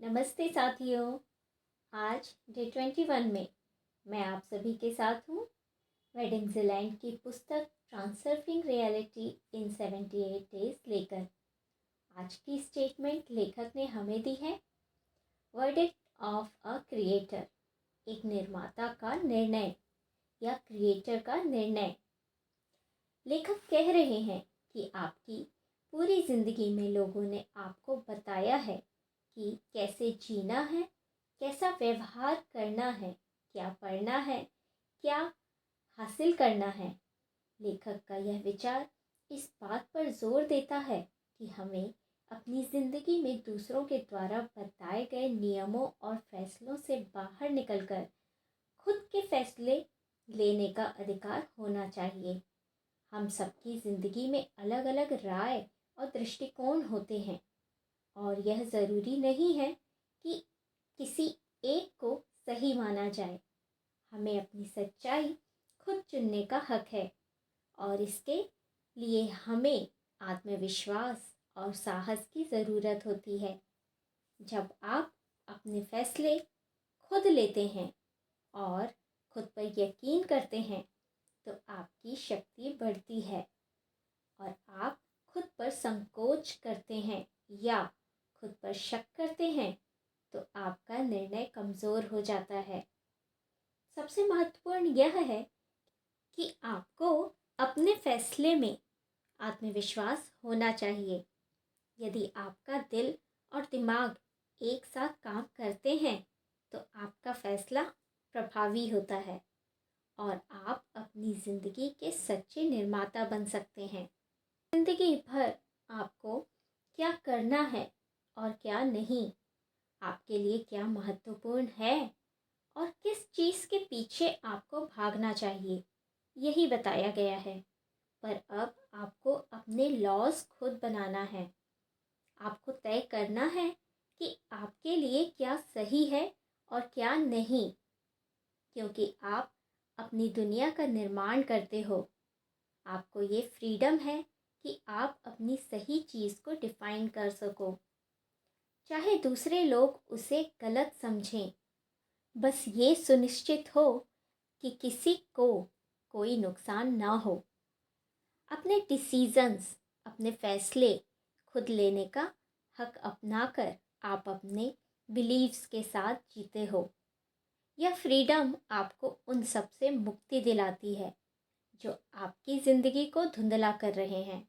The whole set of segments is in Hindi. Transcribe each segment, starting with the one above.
नमस्ते साथियों। आज डे 21 में मैं आप सभी के साथ हूँ। वेडिंग ज़िलैंड की पुस्तक ट्रांसर्फिंग रियलिटी इन 78 डेज लेकर। आज की स्टेटमेंट लेखक ने हमें दी है। वर्डिक्ट ऑफ अ क्रिएटर, एक निर्माता का निर्णय या क्रिएटर का निर्णय। लेखक कह रहे हैं कि आपकी पूरी ज़िंदगी में लोगों ने आपको बताया है कि कैसे जीना है, कैसा व्यवहार करना है, क्या पढ़ना है, क्या हासिल करना है। लेखक का यह विचार इस बात पर जोर देता है कि हमें अपनी ज़िंदगी में दूसरों के द्वारा बताए गए नियमों और फैसलों से बाहर निकलकर खुद के फैसले लेने का अधिकार होना चाहिए। हम सबकी ज़िंदगी में अलग अलग राय और दृष्टिकोण होते हैं और यह ज़रूरी नहीं है कि किसी एक को सही माना जाए। हमें अपनी सच्चाई खुद चुनने का हक है और इसके लिए हमें आत्मविश्वास और साहस की ज़रूरत होती है। जब आप अपने फैसले खुद लेते हैं और खुद पर यकीन करते हैं तो आपकी शक्ति बढ़ती है और आप खुद पर संकोच करते हैं या खुद पर शक करते हैं तो आपका निर्णय कमज़ोर हो जाता है। सबसे महत्वपूर्ण यह है कि आपको अपने फैसले में आत्मविश्वास होना चाहिए। यदि आपका दिल और दिमाग एक साथ काम करते हैं तो आपका फैसला प्रभावी होता है और आप अपनी ज़िंदगी के सच्चे निर्माता बन सकते हैं। ज़िंदगी भर आपको क्या करना है और क्या नहीं, आपके लिए क्या महत्वपूर्ण है और किस चीज़ के पीछे आपको भागना चाहिए, यही बताया गया है। पर अब आपको अपने लॉज खुद बनाना है। आपको तय करना है कि आपके लिए क्या सही है और क्या नहीं, क्योंकि आप अपनी दुनिया का निर्माण करते हो। आपको ये फ्रीडम है कि आप अपनी सही चीज़ को डिफ़ाइन कर सको, चाहे दूसरे लोग उसे गलत समझें। बस ये सुनिश्चित हो कि किसी को कोई नुकसान ना हो। अपने डिसीजंस, अपने फैसले खुद लेने का हक अपनाकर आप अपने बिलीव्स के साथ जीते हो। यह फ्रीडम आपको उन सब से मुक्ति दिलाती है जो आपकी ज़िंदगी को धुंधला कर रहे हैं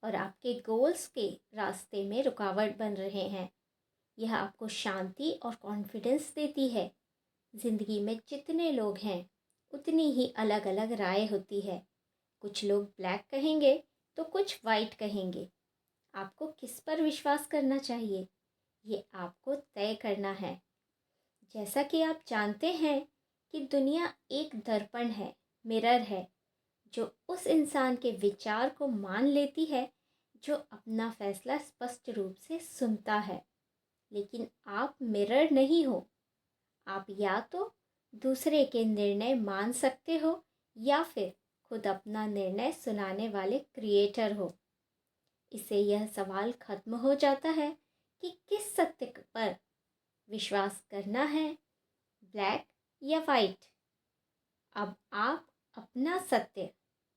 और आपके गोल्स के रास्ते में रुकावट बन रहे हैं। यह आपको शांति और कॉन्फिडेंस देती है। ज़िंदगी में जितने लोग हैं उतनी ही अलग अलग राय होती है। कुछ लोग ब्लैक कहेंगे तो कुछ वाइट कहेंगे। आपको किस पर विश्वास करना चाहिए, ये आपको तय करना है। जैसा कि आप जानते हैं कि दुनिया एक दर्पण है, मिरर है, जो उस इंसान के विचार को मान लेती है जो अपना फैसला स्पष्ट रूप से सुनता है। लेकिन आप मिरर नहीं हो। आप या तो दूसरे के निर्णय मान सकते हो या फिर खुद अपना निर्णय सुनाने वाले क्रिएटर हो। इससे यह सवाल खत्म हो जाता है कि किस सत्य पर विश्वास करना है, ब्लैक या वाइट। अब आप अपना सत्य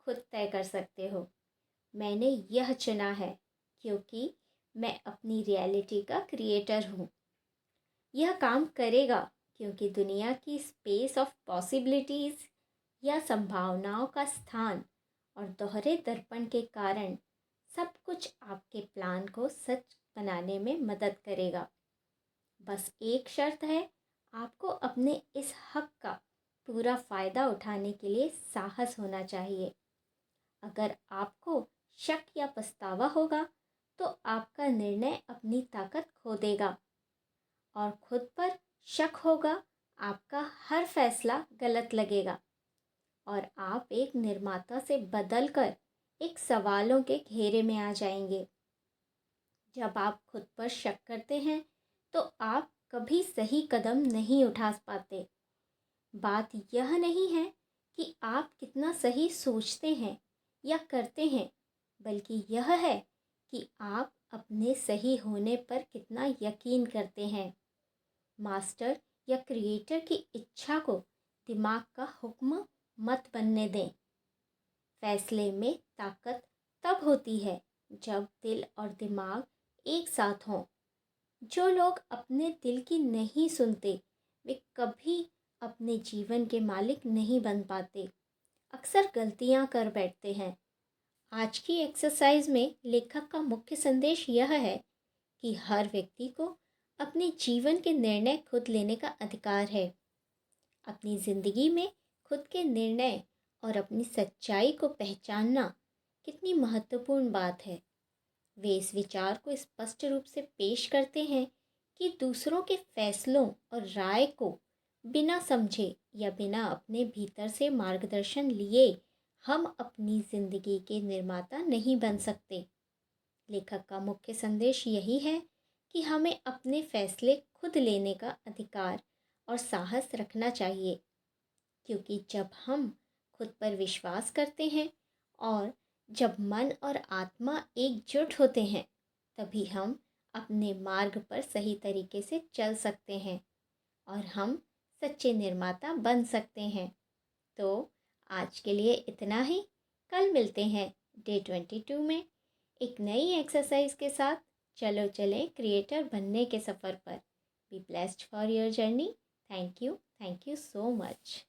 खुद तय कर सकते हो। मैंने यह चुना है क्योंकि मैं अपनी रियलिटी का क्रिएटर हूँ। यह काम करेगा क्योंकि दुनिया की स्पेस ऑफ पॉसिबिलिटीज़ या संभावनाओं का स्थान और दोहरे दर्पण के कारण सब कुछ आपके प्लान को सच बनाने में मदद करेगा। बस एक शर्त है, आपको अपने इस हक का पूरा फ़ायदा उठाने के लिए साहस होना चाहिए। अगर आपको शक या पछतावा होगा तो आपका निर्णय अपनी ताकत खो देगा और खुद पर शक होगा, आपका हर फैसला गलत लगेगा और आप एक निर्माता से बदलकर एक सवालों के घेरे में आ जाएंगे। जब आप खुद पर शक करते हैं तो आप कभी सही कदम नहीं उठा पाते। बात यह नहीं है कि आप कितना सही सोचते हैं या करते हैं, बल्कि यह है कि आप अपने सही होने पर कितना यकीन करते हैं। मास्टर या क्रिएटर की इच्छा को दिमाग का हुक्म मत बनने दें। फैसले में ताकत तब होती है जब दिल और दिमाग एक साथ हों। जो लोग अपने दिल की नहीं सुनते, वे कभी अपने जीवन के मालिक नहीं बन पाते, अक्सर गलतियां कर बैठते हैं। आज की एक्सरसाइज में लेखक का मुख्य संदेश यह है कि हर व्यक्ति को अपने जीवन के निर्णय खुद लेने का अधिकार है। अपनी ज़िंदगी में खुद के निर्णय और अपनी सच्चाई को पहचानना कितनी महत्वपूर्ण बात है। वे इस विचार को स्पष्ट रूप से पेश करते हैं कि दूसरों के फैसलों और राय को बिना समझे या बिना अपने भीतर से मार्गदर्शन लिए हम अपनी ज़िंदगी के निर्माता नहीं बन सकते। लेखक का मुख्य संदेश यही है कि हमें अपने फैसले खुद लेने का अधिकार और साहस रखना चाहिए, क्योंकि जब हम खुद पर विश्वास करते हैं और जब मन और आत्मा एकजुट होते हैं, तभी हम अपने मार्ग पर सही तरीके से चल सकते हैं और हम सच्चे निर्माता बन सकते हैं। तो आज के लिए इतना ही। कल मिलते हैं डे 22 में एक नई एक्सरसाइज के साथ। चलो चलें क्रिएटर बनने के सफ़र पर। Be blessed for your journey. Thank you so much.